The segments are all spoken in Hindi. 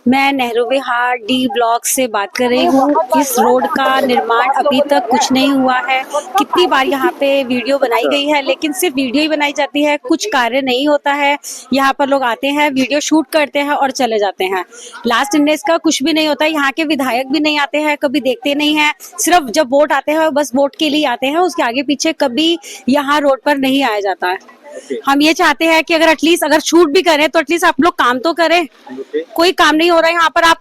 मैं नेहरू विहार डी ब्लॉक से बात कर रही हूँ। इस रोड का निर्माण अभी तक कुछ नहीं हुआ है। कितनी बार यहाँ पे वीडियो बनाई गई है, लेकिन सिर्फ वीडियो ही बनाई जाती है, कुछ कार्य नहीं होता है। यहाँ पर लोग आते हैं, वीडियो शूट करते हैं और चले जाते हैं। लास्ट इन इसका कुछ भी नहीं होता। यहाँ के विधायक भी नहीं आते हैं, कभी देखते नहीं है। सिर्फ जब वोट आते हैं बस वोट के लिए आते हैं, उसके आगे पीछे कभी यहाँ रोड पर नहीं आया जाता है। हम ये चाहते हैं कि अगर एटलीस्ट अगर शूट भी करें तो एटलीस्ट आप लोग काम तो करें। कोई काम नहीं हो रहा है यहाँ पर। आप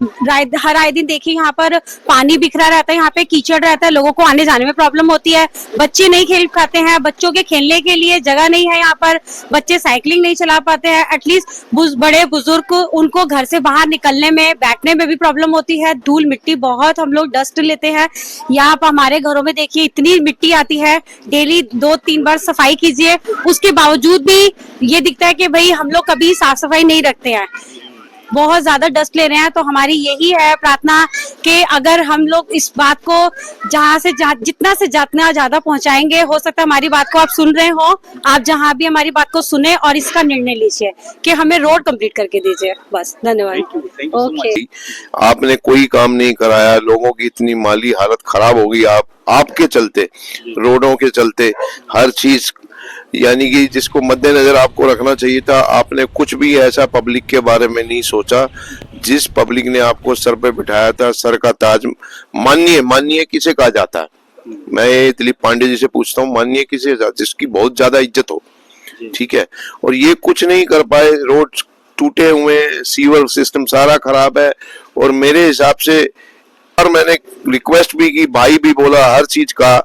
हर आए दिन देखिए, यहाँ पर पानी बिखरा रहता है, यहाँ पे कीचड़ रहता है, लोगों को आने जाने में प्रॉब्लम होती है। बच्चे नहीं खेल पाते हैं, बच्चों के खेलने के लिए जगह नहीं है यहाँ पर। बच्चे साइकिलिंग नहीं चला पाते हैं। एटलीस्ट बड़े बुजुर्ग उनको घर से बाहर निकलने में, बैठने में भी प्रॉब्लम होती है। धूल मिट्टी बहुत हम लोग डस्ट लेते हैं। यहाँ पर हमारे घरों में देखिए इतनी मिट्टी आती है। डेली 2-3 बार सफाई कीजिए, उसके बावजूद भी ये दिखता है कि भाई हम लोग कभी साफ सफाई नहीं रखते हैं। बहुत ज्यादा डस्ट ले रहे हैं। तो हमारी यही है प्रार्थना कि अगर हम लोग इस बात को जितना से जितना ज्यादा पहुंचाएंगे, हो सकता है हमारी बात को आप सुन रहे हो, आप जहां भी हमारी बात को सुने और इसका निर्णय लीजिए कि हमें रोड कंप्लीट करके दीजिए। बस, धन्यवाद। ओके। आपने कोई काम नहीं कराया, लोगों की इतनी माली हालत खराब हो गई आपके चलते, रोडों के चलते, हर चीज, यानी कि जिसको मद्देनजर आपको रखना चाहिए था, आपने कुछ भी ऐसा पब्लिक के बारे में नहीं सोचा। जिस पब्लिक ने आपको सर पे बिठाया था, सर का ताज, माननीय किसे कहा जाता है? मैं दिलीप पांडे जी से पूछता हूँ, माननीय किसे, जिसकी बहुत ज्यादा इज्जत हो, ठीक है। और ये कुछ नहीं कर पाए, रोड टूटे हुए, सीवर सिस्टम सारा खराब है। और मेरे हिसाब से, और मैंने रिक्वेस्ट भी की, भाई भी बोला हर चीज का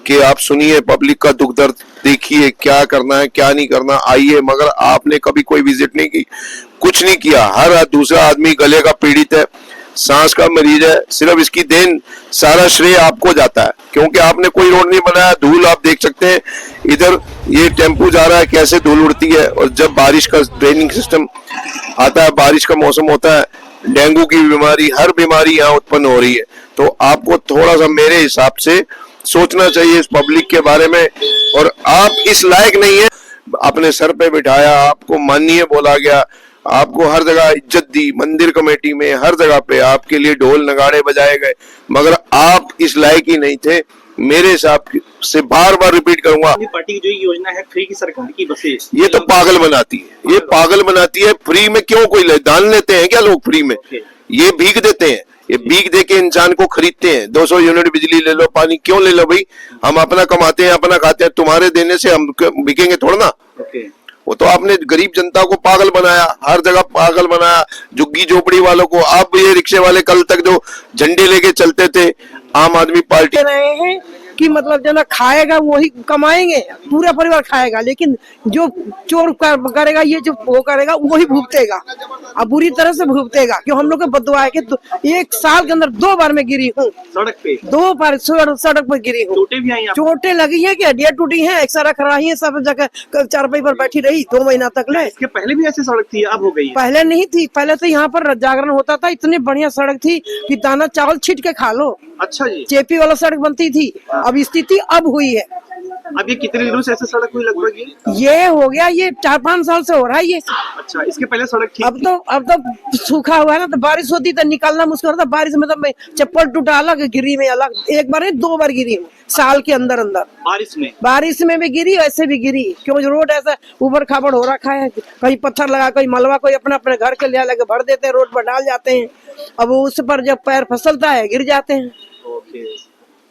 कि आप सुनिए, पब्लिक का दुख दर्द देखिए, क्या करना है क्या नहीं करना, आइए। मगर आपने कभी कोई विजिट नहीं की, कुछ नहीं किया। हर दूसरा आदमी गले का पीड़ित है, सांस का मरीज है, सिर्फ इसकी देन, सारा श्रेय आपको जाता है, क्योंकि आपने कोई रोड नहीं बनाया। धूल आप देख सकते हैं, इधर ये टेम्पो जा रहा है, कैसे धूल उड़ती है। और जब बारिश का ड्रेनिंग सिस्टम आता है, बारिश का मौसम होता है, डेंगू की बीमारी, हर बीमारी यहाँ उत्पन्न हो रही है। तो आपको थोड़ा सा मेरे हिसाब से सोचना चाहिए इस पब्लिक के बारे में। और आप इस लायक नहीं है, अपने सर पे बिठाया, आपको माननीय बोला गया, आपको हर जगह इज्जत दी, मंदिर कमेटी में हर जगह पे आपके लिए ढोल नगाड़े बजाए गए, मगर आप इस लायक ही नहीं थे। मेरे हिसाब से बार बार रिपीट करूंगा, पार्टी की जो योजना है फ्री की, सरकार की बसें, ये तो पागल बनाती है, ये पागल बनाती है। फ्री में क्यों कोई दान लेते हैं क्या लोग फ्री में? ये भीख देते हैं, ये भीख दे के इंसान को खरीदते हैं। 200 यूनिट बिजली ले लो, पानी क्यों ले लो भाई? हम अपना कमाते हैं, अपना खाते हैं, तुम्हारे देने से हम बिकेंगे थोड़ा ना। वो तो आपने गरीब जनता को पागल बनाया, हर जगह पागल बनाया, झुग्गी झोपड़ी वालों को। आप ये रिक्शे वाले कल तक जो झंडे लेके चलते थे, आम आदमी पार्टी रहे हैं कि मतलब जो ना खाएगा वही कमाएंगे, पूरा परिवार खाएगा, लेकिन जो चोर करेगा, ये जो वो करेगा वही भुगतेगा, अब बुरी तरह से भुगतेगा। क्यों हम लोग को बददुआ है कि 1 साल के अंदर 2 बार मैं गिरी हूँ सड़क पे, 2 बार सड़क पर गिरी हूँ। चोटें भी आई हैं? चोटें लगी है कि हड्डियां टूटी है, एक्सरा कराई है, सब जगह चारपाई पर बैठी रही 2 महीना तक ले। इसके पहले भी ऐसी सड़क थी, अब हो गई? पहले नहीं थी, पहले तो यहाँ पर जागरण होता था, इतनी बढ़िया सड़क थी कि दाना चावल छीट के खा लो। अच्छा जी। चेपी वाला सड़क बनती थी, अब स्थिति अब हुई है। अब ये कितने दिनों से ऐसे सड़क हुई लगभग? ये हो गया, ये 4-5 साल से हो रहा है ये। अच्छा, इसके पहले सड़क थी? अब तो सूखा हुआ है ना, तो बारिश होती तो निकालना मुश्किल होता। बारिश में तो मैं चप्पल टूटा अलग, गिरी में अलग, 1 बार नहीं 2 बार गिरी हूँ साल के अंदर। बारिश में भी गिरी, वैसे भी गिरी, क्योंकि रोड ऐसा ऊपर खाबड़ हो रखा है। कहीं पत्थर लगा, कोई मलबा, कोई अपने अपने घर के ले लगे भर देते हैं, रोड पर डाल जाते हैं। अब उस पर जब पैर फिसलता है गिर जाते हैं।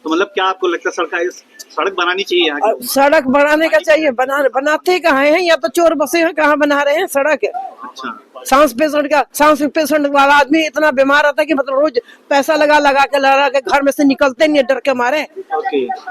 तो मतलब क्या आपको लगता है सड़क बनानी चाहिए यहाँ की? सड़क बनाने का चाहिए, बनाते कहाँ हैं? या तो चोर बसे हैं, कहाँ बना रहे हैं सड़क? अच्छा। सांस पेशेंट वाला आदमी इतना बीमार रहता है कि मतलब रोज पैसा लगा के घर में से निकलते नहीं, डर के मारे।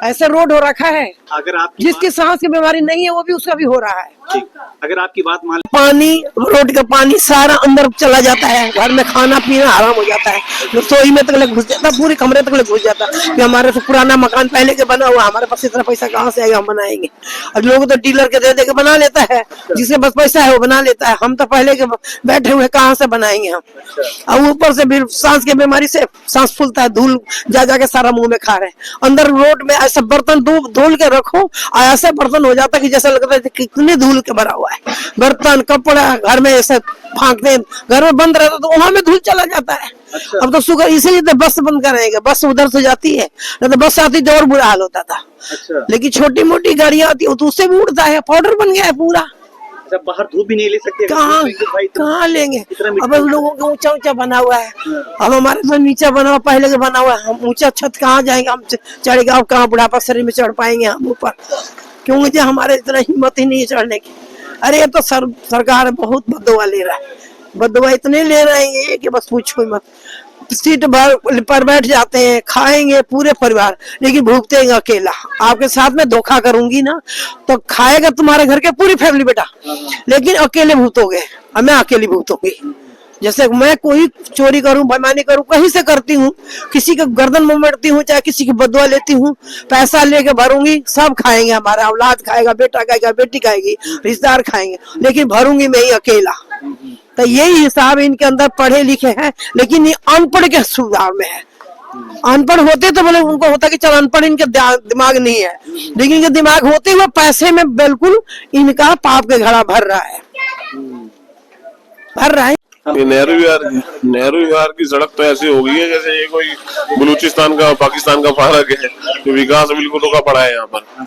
ऐसे रोड हो रखा है। अगर आप जिसकी सांस की बीमारी नहीं है, वो भी उसका भी हो रहा है। अगर आपकी बात मान, पानी, रोड का पानी सारा अंदर चला जाता है, घर में खाना पीना आराम हो जाता है, रसोई में तक घुस जाता है, पूरे कमरे तक घुस जाता है कि हमारे से पुराना मकान पहले के बना हुआ, हमारे पास इतना पैसा कहाँ से आएगा, हम बनाएंगे। और लोग तो डीलर के दे के बना लेता है, जिसके पास पैसा है वो बना लेता है। हम तो पहले के बैठे हुए कहाँ से बनाएंगे हम। और ऊपर से भी सांस की बीमारी से सांस फूलता है, धूल जा जाके सारा मुंह में खा रहे हैं। अंदर रोड में ऐसा बर्तन धूल के रखो और ऐसे बर्तन हो जाता है कि जैसा लगता है कितनी धूल के भरा हुआ है। बर्तन कपड़ा घर में ऐसे फांकते, घर में बंद रहता तो वहां में धूल चला जाता है। अब तो शुगर, इसीलिए तो बस बंद करेंगे, बस उधर से जाती है, नहीं तो बस आती तो और बुरा हाल होता था। लेकिन छोटी मोटी गाड़ियां आती है तो उससे भी उड़ता है, पाउडर बन गया है पूरा। जब बाहर धूप भी नहीं ले सकते, कहाँ लेंगे। अब लोगों का ऊंचा ऊंचा बना हुआ है, अब हमारे तो नीचा बना हुआ, पहले के बना हुआ है। हम ऊंचा छत कहाँ जाएंगे, हम चढ़ेगा, अब कहाँ बुढ़ापा शरीर में चढ़ पाएंगे हम ऊपर, क्योंकि हमारे इतना हिम्मत ही नहीं है चढ़ने की। अरे ये तो सरकार बहुत बददुआ ले रहा है, बददुआ इतने ले रहे हैं कि बस पूछो मत। सीट पर बैठ जाते हैं, खाएंगे पूरे परिवार, लेकिन भूखते हैं अकेला। आपके साथ में धोखा करूंगी ना तो खाएगा तुम्हारे घर के पूरी फैमिली बेटा, लेकिन अकेले भूतोगे और मैं अकेली भूतूंगी। जैसे मैं कोई चोरी करूं, बेईमानी करूं, कहीं से करती हूँ, किसी का गर्दन मुड़ती हूँ, चाहे किसी की बदुआ लेती हूँ, पैसा लेके भरूंगी, सब खाएंगे, हमारा औलाद खाएगा, बेटा खाएगा, बेटी खाएगी, रिश्तेदार खाएंगे, लेकिन भरूंगी मैं ही अकेला। तो यही हिसाब इनके अंदर पढ़े लिखे हैं, लेकिन ये अनपढ़ के सुधार में है। अनपढ़ होते तो बोले उनको होता कि चल अनपढ़, इनके दिमाग नहीं है, लेकिन इनके दिमाग होते हुए पैसे में बिल्कुल इनका पाप के घड़ा भर रहा है। ये नेहरू विहार की सड़क तो ऐसी हो गई है जैसे ये कोई बलूचिस्तान का पाकिस्तान का फारक है, तो विकास बिल्कुल रुका पड़ा है यहाँ पर।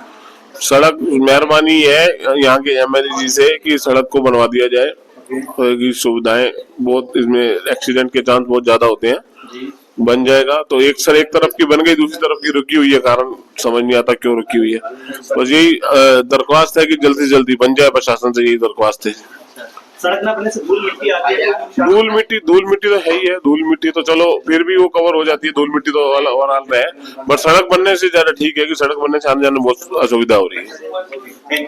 सड़क मेहरबानी है यहाँ के एमएलए जी से कि सड़क को बनवा दिया जाए, की सुविधाएं बहुत, इसमें एक्सीडेंट के चांस बहुत ज्यादा होते हैं। बन जाएगा तो एक तरफ की बन गई, दूसरी तरफ की रुकी हुई है, कारण समझ नहीं आता क्यों रुकी हुई है। बस यही दरख्वास्त है कि जल्दी से जल्दी बन जाए, प्रशासन से यही दरख्वास्त है। सड़क ना बनने से धूल मिट्टी आती है, धूल मिट्टी तो है ही है, धूल मिट्टी तो चलो फिर भी वो कवर हो जाती है, धूल मिट्टी तो ओवरऑल है, बट सड़क बनने से ज्यादा ठीक है कि सड़क बनने से आने जाने में बहुत असुविधा हो रही है।